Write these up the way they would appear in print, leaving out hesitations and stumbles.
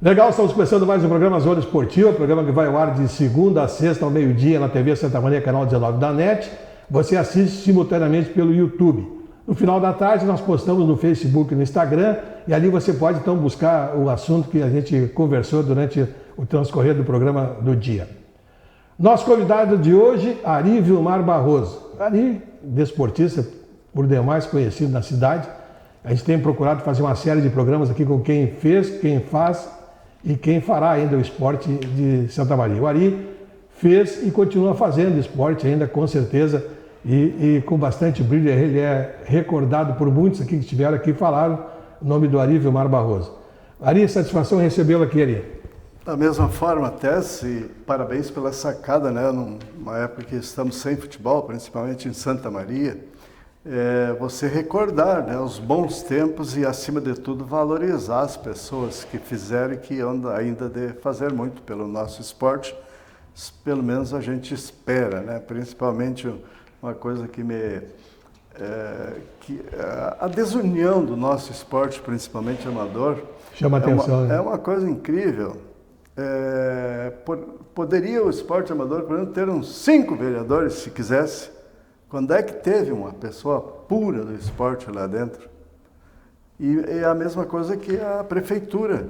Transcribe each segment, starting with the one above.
Legal, estamos começando mais um programa Zona Esportiva, programa que vai ao ar de segunda a sexta ao meio-dia na TV Santa Maria, canal 19 da NET. Você assiste simultaneamente pelo YouTube. No final da tarde nós postamos no Facebook e no Instagram e ali você pode então buscar o assunto que a gente conversou durante o transcorrer do programa do dia. Nosso convidado de hoje, Ari Vilmar Barroso. Ari, desportista por demais conhecido na cidade. A gente tem procurado fazer uma série de programas aqui com quem fez, quem faz e quem fará ainda o esporte de Santa Maria. O Ari fez e continua fazendo esporte ainda, com certeza, e com bastante brilho. Ele é recordado por muitos aqui que estiveram aqui e falaram o nome do Ari Vilmar Barroso. Ari, satisfação recebê-lo aqui, Ari. Da mesma forma, Tess, e parabéns pela sacada, né? Numa época que estamos sem futebol, principalmente em Santa Maria, você recordar, né, os bons tempos e, acima de tudo, valorizar as pessoas que fizeram e que ainda de fazer muito pelo nosso esporte. Pelo menos a gente espera, né? Principalmente uma coisa que a desunião do nosso esporte, principalmente amador, chama atenção, né? É uma coisa incrível. Poderia o esporte amador, por exemplo, ter uns 5 vereadores, se quisesse. Quando é que teve uma pessoa pura do esporte lá dentro? E é a mesma coisa que a prefeitura.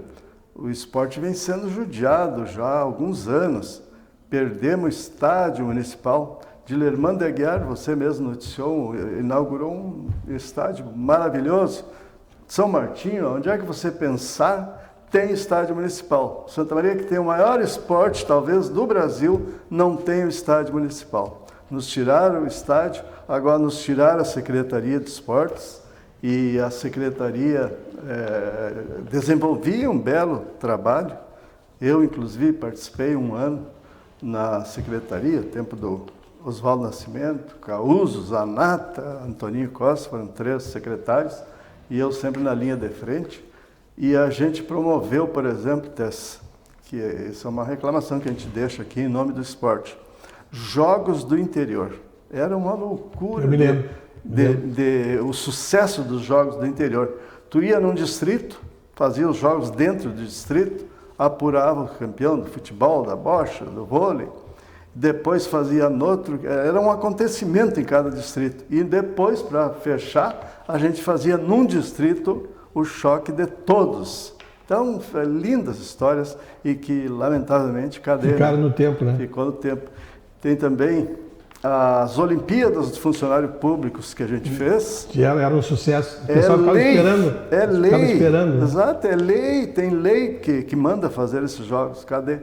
O esporte vem sendo judiado já há alguns anos. Perdemos o estádio municipal. Dilermando de Aguiar, você mesmo noticiou, inaugurou um estádio maravilhoso. São Martinho, onde é que você pensar, tem estádio municipal. Santa Maria, que tem o maior esporte, talvez, do Brasil, não tem o estádio municipal. Nos tiraram o estádio, agora nos tiraram a Secretaria de Esportes, e a Secretaria desenvolvia um belo trabalho. Eu, inclusive, participei um ano na Secretaria, tempo do Oswaldo Nascimento, Causo, Zanata, Antoninho Costa, foram 3 secretários, e eu sempre na linha de frente. E a gente promoveu, por exemplo, Tess, que isso é uma reclamação que a gente deixa aqui em nome do esporte, Jogos do Interior. Era uma loucura. Eu me lembro. O sucesso dos Jogos do Interior. Tu ia num distrito, fazia os jogos dentro do distrito, apurava o campeão do futebol, da bocha, do vôlei, depois fazia no outro, era um acontecimento em cada distrito. E depois, para fechar, a gente fazia num distrito o choque de todos. Então, lindas histórias e que, lamentavelmente, ficaram no tempo, né? Ficou no tempo. Tem também as Olimpíadas dos Funcionários Públicos que a gente fez. Que era um sucesso. O pessoal ficava esperando. É lei. Ficava esperando, né? Exato, é lei. Tem lei que manda fazer esses jogos. Cadê?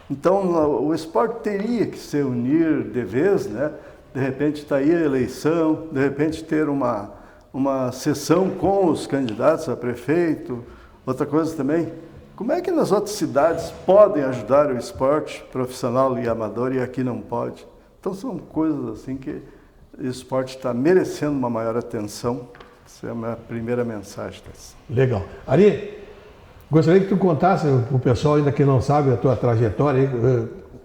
Então, o esporte teria que se unir de vez, né? De repente está aí a eleição, de repente ter uma sessão com os candidatos a prefeito. Outra coisa também, como é que nas outras cidades podem ajudar o esporte profissional e amador e aqui não pode? Então são coisas assim que o esporte está merecendo uma maior atenção. Essa é a minha primeira mensagem. Legal. Ari, gostaria que tu contasse para o pessoal ainda que não sabe a tua trajetória,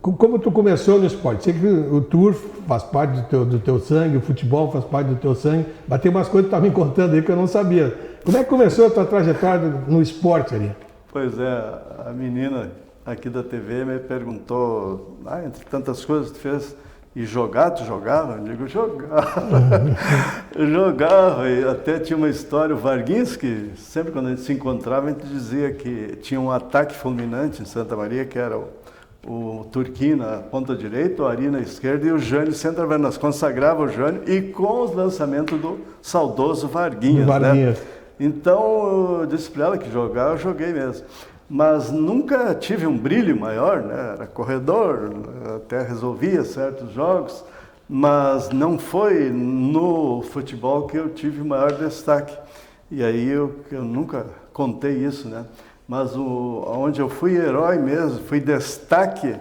como tu começou no esporte. Sei que o tour faz parte do teu sangue, o futebol faz parte do teu sangue, mas tem umas coisas que tu estava me contando aí que eu não sabia. Como é que começou a tua trajetória no esporte, Ari? Pois é, a menina aqui da TV me perguntou, entre tantas coisas que tu fez, e jogar, tu jogava? Eu digo, jogava. Eu jogava, e até tinha uma história, o Varguins, que sempre quando a gente se encontrava, a gente dizia que tinha um ataque fulminante em Santa Maria, que era o Turquinho na ponta direita, o Ari na esquerda e o Jânio centroavante. Nós consagrava o Jânio e com os lançamentos do saudoso Varguinhas, né? Então, eu disse para ela que jogar, eu joguei mesmo. Mas nunca tive um brilho maior, né? Era corredor, até resolvia certos jogos, mas não foi no futebol que eu tive o maior destaque. E aí eu nunca contei isso, né? Mas onde eu fui herói mesmo, fui destaque,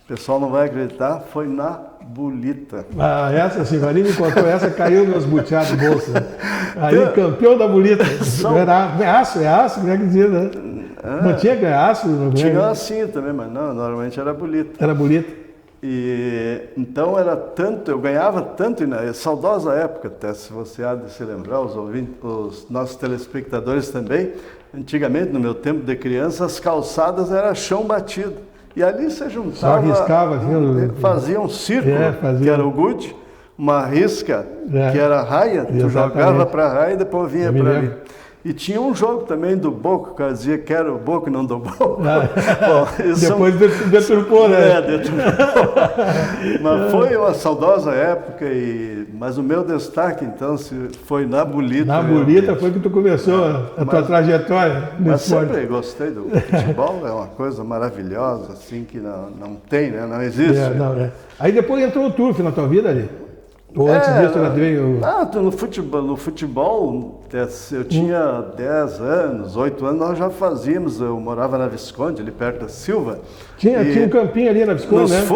o pessoal não vai acreditar, foi na bolita. Ah, essa sim, o Ari me contou, essa caiu meus buteados do bolso. Né? Aí, campeão da bolita. Era aço, como é que dizia, né? Não tinha ganhaço? Tinha assim também, mas não, normalmente era bolita. Era bolita. E então era tanto, eu ganhava tanto, e na saudosa época, até se você há de se lembrar, os nossos telespectadores também, antigamente, no meu tempo de criança, as calçadas era chão batido. E ali você juntava, só arriscava, fazia um círculo, que era o gude, uma risca, que era a raia, tu jogava para a raia e depois vinha para ali. E tinha um jogo também do boco, que dizia que era o boco e não do boco. Bom, depois deturpou, né? Deturpou. Mas foi uma saudosa época, mas o meu destaque, então, foi na bolita. Na bolita foi que tu começou a tua trajetória no mas esporte. Sempre gostei do futebol, é uma coisa maravilhosa, assim, que não tem, né? Não existe. Aí depois entrou o turf na tua vida ali? Ou antes disso já veio... No futebol, eu tinha 10 anos, 8 anos, nós já fazíamos, eu morava na Visconde, ali perto da Silva. Tinha um campinho ali na Visconde, né? Nos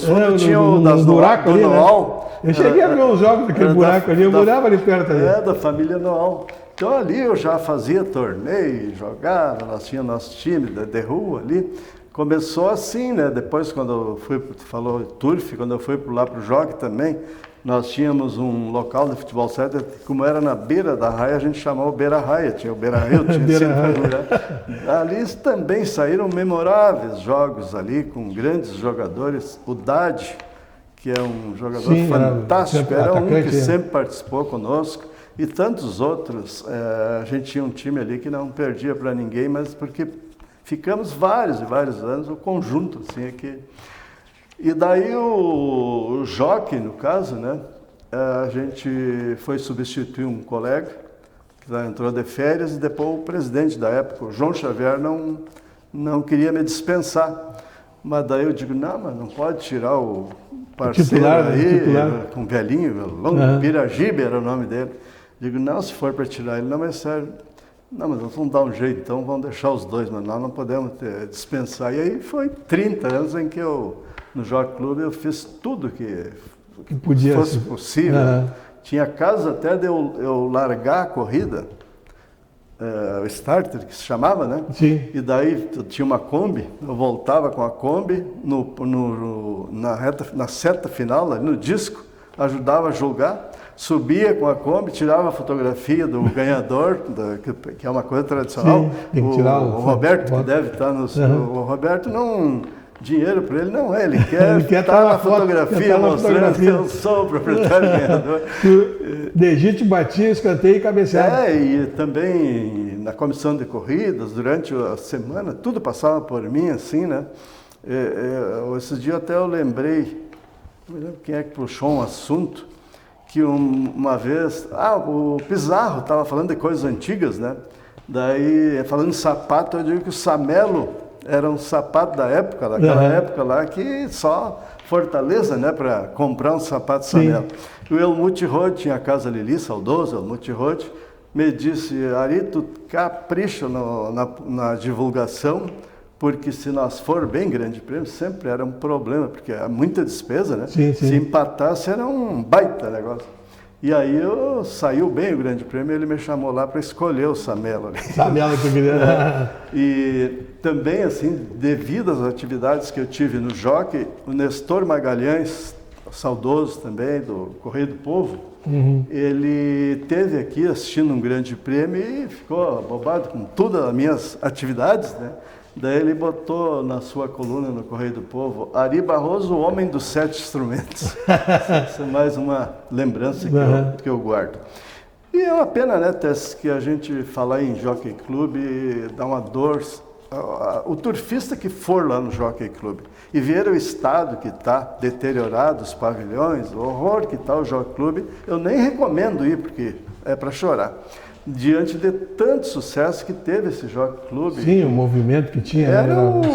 fundos tinha das buraco ali, Noal. Né? Eu cheguei a ver uns jogos daquele buraco ali, eu morava ali perto ali. Da família Noal. Então ali eu já fazia torneio, jogava, nós tínhamos nosso time de rua ali. Começou assim, né? Depois quando falou turf, quando eu fui lá para o Jockey também, nós tínhamos um local de futebol 7, como era na beira da raia, a gente chamava Beira Raia, tinha o Beira Rio, tinha sempre ali também saíram memoráveis jogos ali, com grandes jogadores, o Dade, que é um jogador fantástico, era um que sempre participou conosco, e tantos outros. A gente tinha um time ali que não perdia para ninguém, mas porque ficamos vários e vários anos, o conjunto, assim, aqui. E daí o Jockey, no caso, né, a gente foi substituir um colega, que entrou de férias, e depois o presidente da época, o João Xavier, não queria me dispensar. Mas daí eu digo, mas não pode tirar o parceiro com velhinho, Piragibe era o nome dele. Digo, se for para tirar ele, não é sério. Não, mas vamos dar um jeito, então vamos deixar os dois, mas nós não podemos dispensar. E aí foi 30 anos em que no Jockey Club eu fiz tudo que fosse possível. Tinha casos até de eu largar a corrida, o starter, que se chamava, né? Sim. E daí tinha uma Kombi, eu voltava com a Kombi na seta final, ali no disco, ajudava a jogar, subia com a Kombi, tirava a fotografia do ganhador, que é uma coisa tradicional. Sim, tem que tirar o Roberto, que deve estar o Roberto não... Dinheiro para ele não é, ele quer estar na fotografia, mostrando que eu sou o proprietário ganhador. Degite batia, escanteio e cabeceava. E também na comissão de corridas, durante a semana, tudo passava por mim, assim, né? Esses dias até eu lembrei, não me lembro quem é que puxou um assunto, que uma vez, o Pizarro estava falando de coisas antigas, né? Daí, falando de sapato, eu digo que o Samelo era um sapato da época, daquela época lá, que só Fortaleza, né, para comprar um sapato Samelo. E o Helmut Roth, tinha a casa Lili, saudoso Helmut Roth, me disse, Ari, tu capricha na divulgação, porque se nós for bem grande prêmio, sempre era um problema, porque é muita despesa, né? Sim. Se empatasse, era um baita negócio. E aí saiu bem o grande prêmio, ele me chamou lá para escolher o Samelo ali. Samelo que eu queria. E também, assim, devido às atividades que eu tive no Jockey, o Nestor Magalhães, saudoso também, do Correio do Povo, ele esteve aqui assistindo um grande prêmio e ficou abobado com todas as minhas atividades, né? Daí ele botou na sua coluna no Correio do Povo, Ari Barroso, o homem dos 7 instrumentos. Essa é mais uma lembrança que eu guardo. E é uma pena, né, Tess, que a gente falar em Jockey Club dá uma dor. O turfista que for lá no Jockey Club e ver o estado que está deteriorado, os pavilhões, o horror que está o Jockey Club, eu nem recomendo ir, porque é para chorar. Diante de tanto sucesso que teve esse Jockey Club. Sim, o movimento que tinha.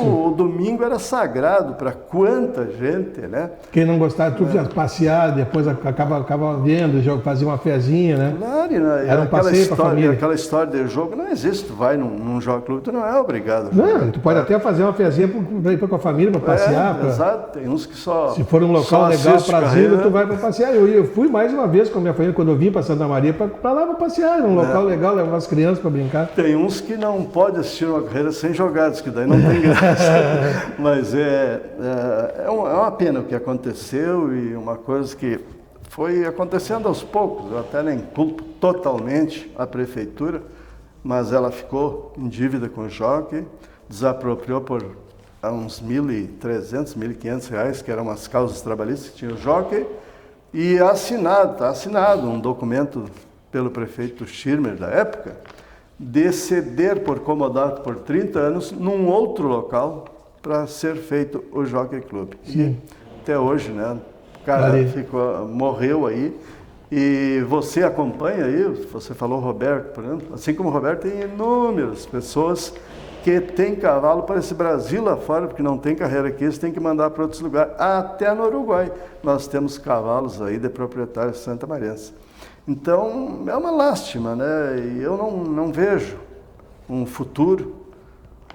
O domingo era sagrado para quanta gente, né? Quem não gostava de tudo ia passear, depois acaba vendo, fazia uma fezinha, né? Claro, era um passeio para a família. Aquela história de jogo não existe. Tu vai num Jockey Club, tu não é obrigado a jogar. Não, tu pode até fazer uma fezinha para ir com a família, para passear. Exato, tem uns que só... Se for um local legal, prazer, tu vai para passear. Eu fui mais uma vez com a minha família, quando eu vim para Santa Maria, para lá para passear, num local legal levar as crianças para brincar. Tem uns que não podem assistir uma carreira sem jogados, que daí não tem graça. Mas é uma pena o que aconteceu e uma coisa que foi acontecendo aos poucos. Eu até nem culpo totalmente a prefeitura, mas ela ficou em dívida com o jockey, desapropriou por uns R$1.300, R$1.500, que eram umas causas trabalhistas que tinha o jockey, e está assinado um documento pelo prefeito Schirmer da época, de ceder por comodato por 30 anos num outro local para ser feito o Jockey Club. Sim. E até hoje, né? O cara morreu aí. E você acompanha aí, você falou Roberto, por exemplo, assim como o Roberto, tem inúmeras pessoas que têm cavalo para esse Brasil lá fora, porque não tem carreira aqui, eles têm que mandar para outros lugares, até no Uruguai. Nós temos cavalos aí de proprietários santamarienses. Então, é uma lástima, né? E eu não vejo um futuro.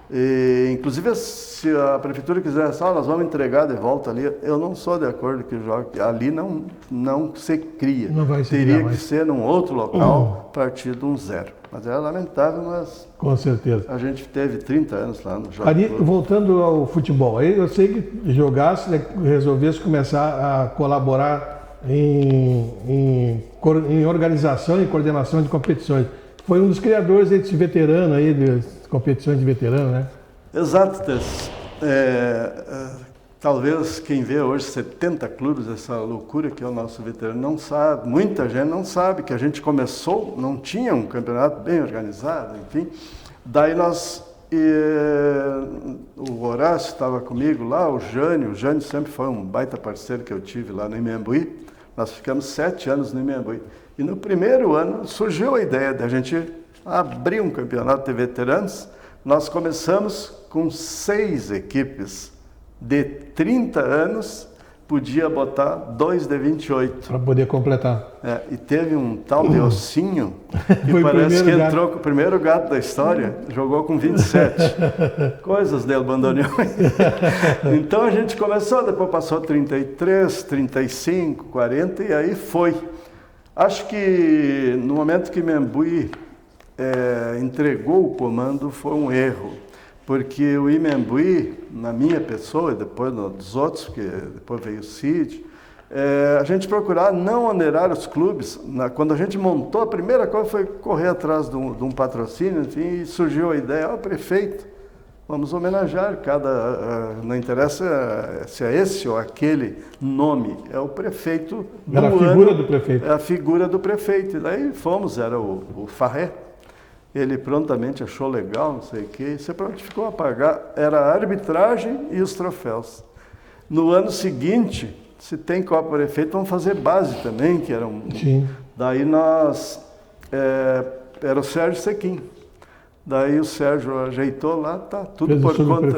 E, inclusive, se a prefeitura quiser, nós vamos entregar de volta ali, eu não sou de acordo que o jockey ali não se cria. Não vai se Teria criar que ser num outro local, a partir de um zero. Mas é lamentável, mas com certeza. A gente teve 30 anos lá no Jockey Ali, Club. voltando ao futebol, aí eu sei que jogasse, resolvesse começar a colaborar em organização e coordenação de competições. Foi um dos criadores desse veterano aí, de competições de veterano, né? Exato, Tess. Talvez quem vê hoje 70 clubes, essa loucura que é o nosso veterano, não sabe, muita gente não sabe que a gente começou, não tinha um campeonato bem organizado, enfim. Daí o Horácio estava comigo lá, o Jânio sempre foi um baita parceiro que eu tive lá no Imembuí. Nós ficamos 7 anos no Imembuí. E no primeiro ano surgiu a ideia de a gente abrir um campeonato de veteranos. Nós começamos com 6 equipes de 30 anos, podia botar 2 de 28. Para poder completar. E teve um tal de Ossinho, que parece que entrou com o primeiro gato da história, jogou com 27. Coisas del bandoneão. Então a gente começou, depois passou 33, 35, 40 e aí foi. Acho que no momento que Imembuí entregou o comando foi um erro, porque o Imembuí, na minha pessoa e depois dos outros, porque depois veio o Cid, a gente procurar não onerar os clubes. Quando a gente montou, a primeira coisa foi correr atrás de um patrocínio, enfim, e surgiu a ideia, prefeito, vamos homenagear não interessa se é esse ou aquele nome, é o prefeito do ano. Era a figura do prefeito. É a figura do prefeito. E daí era o Farré. Ele prontamente achou legal, não sei o quê, e se prontificou a pagar. Era a arbitragem e os troféus. No ano seguinte, se tem Copa Prefeito, vamos fazer base também, que era um... Sim. Daí era o Sérgio Sequim. Daí o Sérgio ajeitou lá, tá tudo por conta.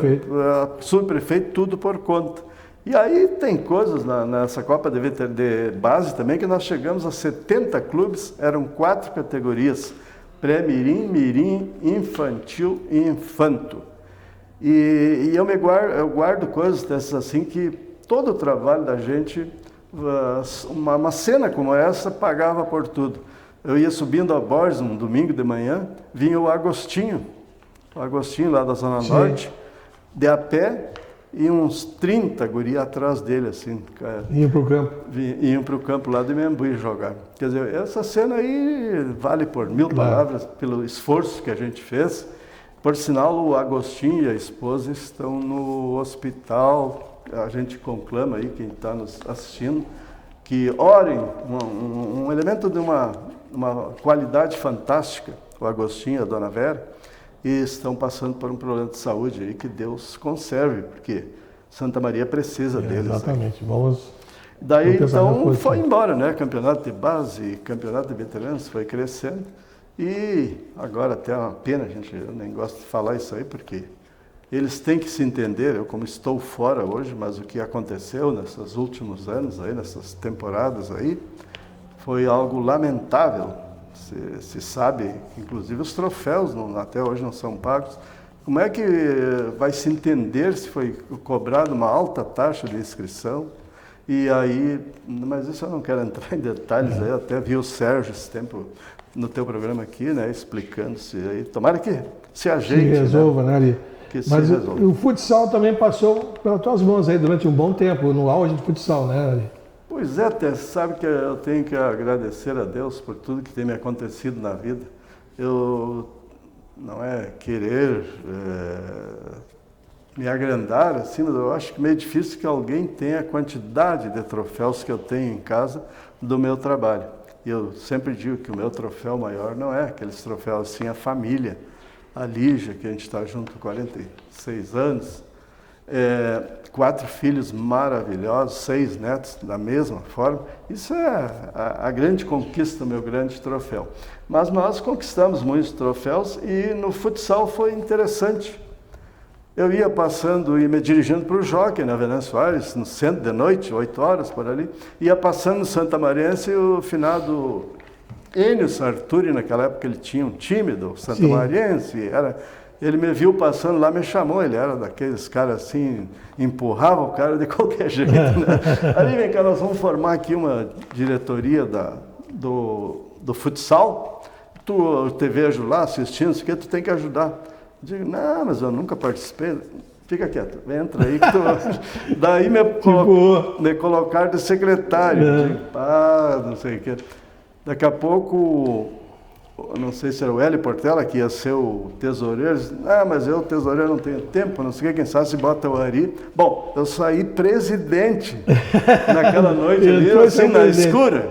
Subprefeito, tudo por conta. E aí tem coisas nessa Copa de base também, que nós chegamos a 70 clubes, eram 4 categorias. Pré-mirim, mirim, infantil e infanto. E eu guardo coisas dessas assim, que todo o trabalho da gente, uma cena como essa, pagava por tudo. Eu ia subindo a Borges um domingo de manhã, vinha o Agostinho lá da Zona Norte, de a pé, e uns 30 guri atrás dele, assim. Iam para o campo. Iam para o campo lá de Imembuí jogar. Quer dizer, essa cena aí vale por 1000 palavras, pelo esforço que a gente fez. Por sinal, o Agostinho e a esposa estão no hospital. A gente conclama aí, quem está nos assistindo, que orem, um elemento de uma qualidade fantástica, o Agostinho e a Dona Vera, e estão passando por um problema de saúde aí, que Deus conserve, porque Santa Maria precisa deles. Exatamente, vamos... Daí então foi embora, né? Campeonato de base, campeonato de veteranos foi crescendo, e agora até é uma pena, eu nem gosto de falar isso aí, porque eles têm que se entender, eu como estou fora hoje, mas o que aconteceu nesses últimos anos aí, nessas temporadas aí, foi algo lamentável. Se sabe, inclusive os troféus até hoje não são pagos. Como é que vai se entender se foi cobrada uma alta taxa de inscrição E aí, mas isso eu não quero entrar em detalhes, aí eu até vi o Sérgio esse tempo no teu programa aqui, né, explicando-se aí. Tomara que se ajeite. Se resolva, né, Ali? Mas o futsal também passou pelas tuas mãos aí durante um bom tempo, no auge do futsal, né, Ali? Pois é, Tess, sabe que eu tenho que agradecer a Deus por tudo que tem me acontecido na vida. Eu não é querer me agrandar, assim, mas eu acho que meio difícil que alguém tenha a quantidade de troféus que eu tenho em casa do meu trabalho. E eu sempre digo que o meu troféu maior não é aqueles troféus, assim, a família, a Lígia, que a gente está junto há 46 anos, 4 filhos maravilhosos, 6 netos da mesma forma. Isso é a grande conquista, o meu grande troféu. Mas nós conquistamos muitos troféus e no futsal foi interessante. Eu ia passando e me dirigindo para o Jockey, na Venâncio Soares, no centro de noite, 8 horas por ali, ia passando no Santa Mariense e o finado Enio Sarturi, naquela época ele tinha um time do Santa Mariense, ele me viu passando lá, me chamou, ele era daqueles caras assim, empurrava o cara de qualquer jeito, né? Ali, vem cá, nós vamos formar aqui uma diretoria do futsal, tu te vejo lá assistindo, isso aqui, tu tem que ajudar. Eu digo, não, mas eu nunca participei. Fica quieto, entra aí que tu... Daí me colocaram de secretário. Eu digo, não sei o quê. Daqui a pouco, não sei se era o Hélio Portela, que ia ser o tesoureiro. Disse, mas eu, tesoureiro, não tenho tempo, não sei o que, quem sabe se bota o Ari. Bom, eu saí presidente naquela noite ali, assim, na escura.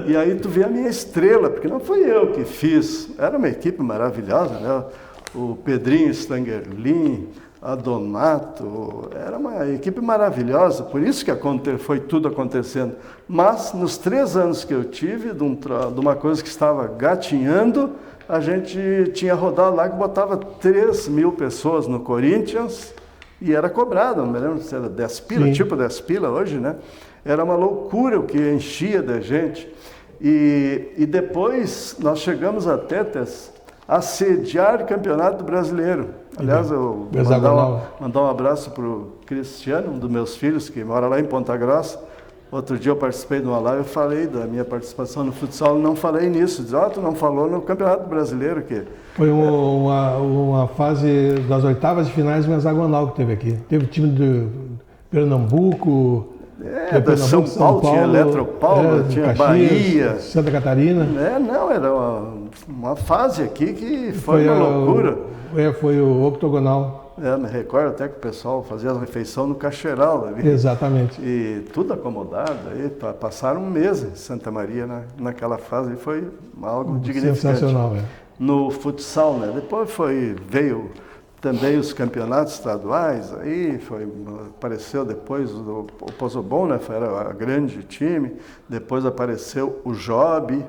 E aí tu vê a minha estrela, porque não fui eu que fiz. Era uma equipe maravilhosa, né? O Pedrinho Stangerlin, a Donato, era uma equipe maravilhosa, por isso que foi tudo acontecendo. Mas, nos 3 anos que eu tive, de uma coisa que estava gatinhando, a gente tinha rodado lá que botava 3.000 pessoas no Corinthians e era cobrado, não me lembro se era 10 pila, tipo 10 pila hoje, né? Era uma loucura o que enchia da gente. E depois nós chegamos até a sediar o Campeonato Brasileiro. Aliás, eu vou mandar um abraço para o Cristiano, um dos meus filhos, que mora lá em Ponta Grossa. Outro dia eu participei de uma live, eu falei da minha participação no futsal, não falei nisso. Diz, tu não falou no Campeonato Brasileiro. Que foi uma fase das oitavas de finais do hexagonal que teve aqui. Teve time de Pernambuco... da São Paulo, tinha Eletropaulo, tinha Caxias, Bahia. Santa Catarina. Era uma fase aqui que foi uma loucura. Foi o octogonal. Me recordo até que o pessoal fazia a refeição no Caixeiral. Ali. Exatamente. E tudo acomodado. Aí, passaram um mês em Santa Maria naquela fase. E foi algo dignificante. Sensacional, No futsal, né? Depois veio também os campeonatos estaduais, aí apareceu depois o Pozobon, né? Era o grande time, depois apareceu o Job,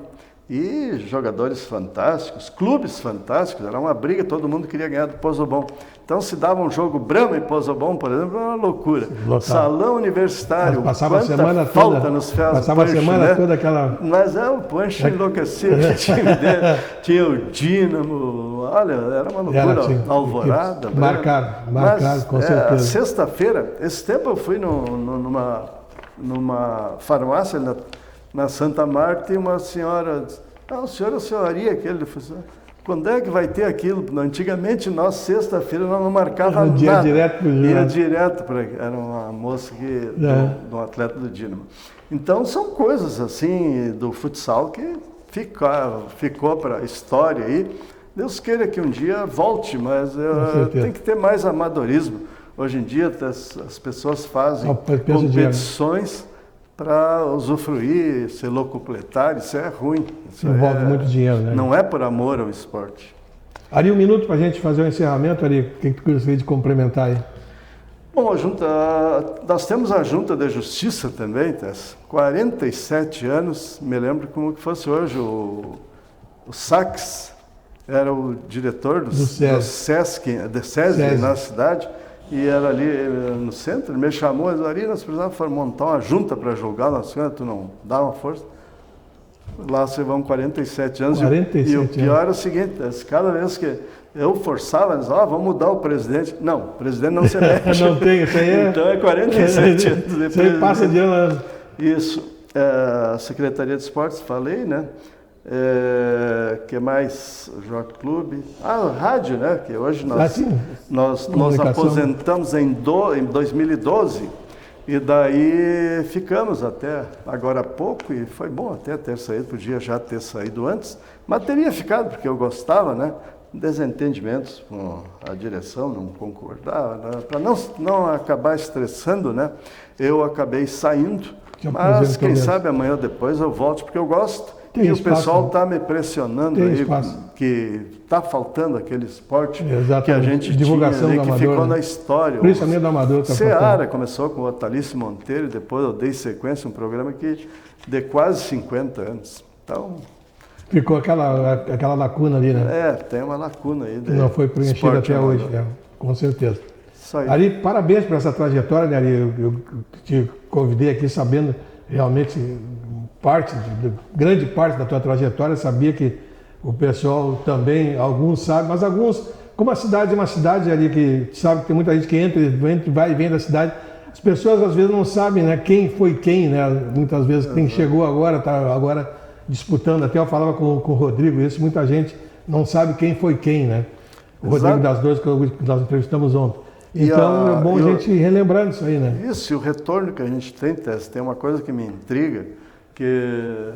e jogadores fantásticos, clubes fantásticos, era uma briga, todo mundo queria ganhar do Pozobon. Então se dava um jogo Brahma e Pozobon, por exemplo, era uma loucura. Salão universitário, passava a semana falta toda, nos fez passava punch, a semana né? toda aquela... Mas o punch enlouquecia, o time dele, tinha o Dínamo, olha, era uma loucura, Alvorada. Marcado, com certeza. Sexta-feira, esse tempo eu fui numa farmácia na Santa Marta e uma senhora disse, o senhor é a senhoria aquele. Quando é que vai ter aquilo? Antigamente, nós, sexta-feira, nós não marcava nada. Ia direto para... Era uma moça de um atleta do Dínamo. Então, são coisas assim do futsal que ficou para a história aí. Deus queira que um dia volte, mas tem que ter mais amadorismo. Hoje em dia, as pessoas fazem competições para usufruir, ser locupletar, isso é ruim. Isso envolve muito dinheiro, né? Não é por amor ao esporte. Ari, um minuto para a gente fazer o encerramento, Ari, o que tu gostaria de complementar aí? Bom, nós temos a Junta de Justiça também, Tess. 47 anos, me lembro como que fosse hoje, o Sachs era o diretor do SESC na cidade, e era ali no centro, ele me chamou e disse, Ari, nós precisávamos montar uma junta para julgar, tu não dá uma força? Lá se vão 47 anos. 47 e o pior é o seguinte, cada vez que Eu forçava, dizia, vamos mudar o presidente. Não, o presidente não se mexe. Não tem, isso aí é... Então é 47 anos de Isso aí passa de ano. Isso. A Secretaria de Esportes, falei, né? Que mais? Jockey Clube. O rádio, né? Que hoje nós aposentamos em 2012 e daí ficamos até agora há pouco e foi bom até ter saído, podia já ter saído antes, mas teria ficado porque eu gostava, né? Desentendimentos com a direção, não concordava, né? Para não acabar estressando, né? Eu acabei saindo, mas quem sabe amanhã ou depois eu volto porque eu gosto. Tem e espaço, o pessoal está me pressionando tem aí, espaço. que está faltando aquele esporte Exatamente. que a gente Divulgação tinha ali, do que amador, ficou né? na história. Principalmente do amador. Tá Seara começou com o Otalice Monteiro, depois eu dei sequência, um programa que de quase 50 anos. Então... Ficou aquela lacuna ali, né? Tem uma lacuna aí. Que não foi preenchida até hoje, com certeza. Ari, parabéns por essa trajetória, né, Ari? Eu te convidei aqui sabendo realmente grande parte da tua trajetória, sabia que o pessoal também, alguns sabem, mas alguns, como a cidade é uma cidade ali que sabe que tem muita gente que entra, vai e vem da cidade, as pessoas às vezes não sabem, né, quem foi quem, né? Muitas vezes quem chegou agora, está agora disputando, até eu falava com o Rodrigo isso, muita gente não sabe quem foi quem, né? O Rodrigo das Dores que nós entrevistamos ontem. Então é bom a gente ir relembrando isso aí, né? Isso, e o retorno que a gente tem, Tess, tem uma coisa que me intriga, que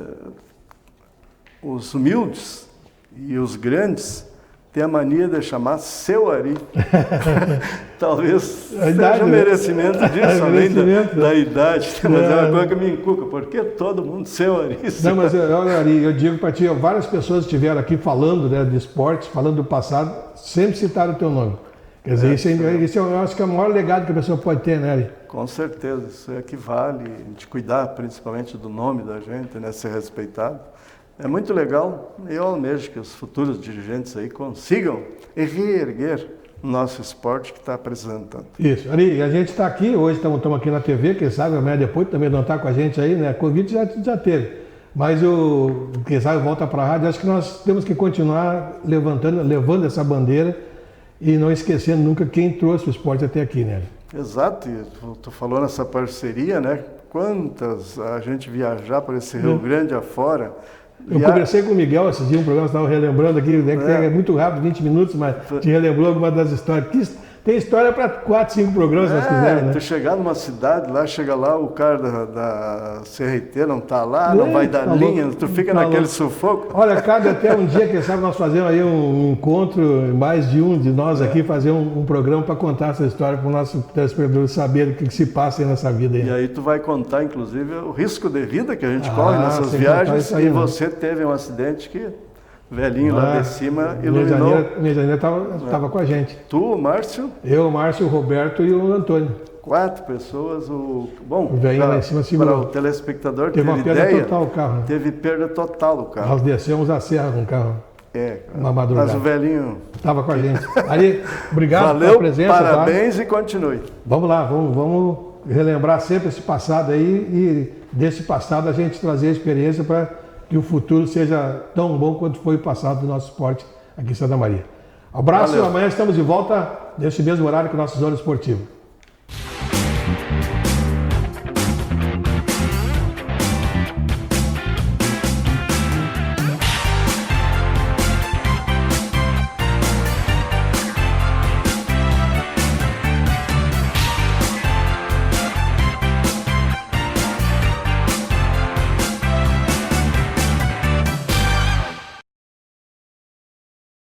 os humildes e os grandes têm a mania de chamar seu Ari. Talvez seja um merecimento disso, além da idade, mas é uma coisa que me encuca, porque todo mundo seu Ari. Não, mas Ari, eu digo para ti, várias pessoas estiveram aqui falando, né, de esportes, falando do passado, sempre citaram o teu nome. Quer dizer, isso eu acho que é o maior legado que a pessoa pode ter, né, Ari? Com certeza, isso equivale, a gente cuidar principalmente do nome da gente, né, ser respeitado. É muito legal e eu almejo que os futuros dirigentes aí consigam reerguer o nosso esporte que está precisando. Isso, Ari, a gente está aqui, hoje estamos aqui na TV, quem sabe amanhã depois também não está com a gente aí, né? Convite já teve. Mas quem sabe volta para a rádio, acho que nós temos que continuar levando essa bandeira e não esquecendo nunca quem trouxe o esporte até aqui, né? Exato, e tu falou nessa parceria, né? Quantas a gente viajar por esse Rio Grande afora. Eu conversei com o Miguel esse dia, um programa, estava relembrando aqui, né, que é muito rápido, 20 minutos, mas te relembrou alguma das histórias. Tem história para 4, 5 programas, se nós quisermos, né? Tu chegar numa cidade, chega lá, o cara da CRT não está lá, não vai dar linha, tu fica naquele sufoco. Olha, cabe até um dia, quem sabe, nós fazemos aí um encontro, mais de um de nós aqui, fazer um programa para contar essa história para o nosso telespectador saber o que se passa aí nessa vida. Aí. E aí tu vai contar, inclusive, o risco de vida que a gente corre nessas viagens, aí, e você teve um acidente que... Velhinho lá de cima iluminou. Minha janeira estava com a gente. Tu, o Márcio? Eu, o Márcio, o Roberto e o Antônio. 4 pessoas. O velhinho lá em cima segurou. Para o telespectador teve uma perda total o carro. Né? Teve perda total o carro. Nós descemos a serra com o carro. Uma madrugada. Mas o velhinho... Estava com a gente. Ari, obrigado pela presença. Parabéns, e continue. Vamos lá, vamos relembrar sempre esse passado aí e desse passado a gente trazer a experiência para que o futuro seja tão bom quanto foi o passado do nosso esporte aqui em Santa Maria. Abraço, amanhã estamos de volta nesse mesmo horário com o nosso Zona Esportivo.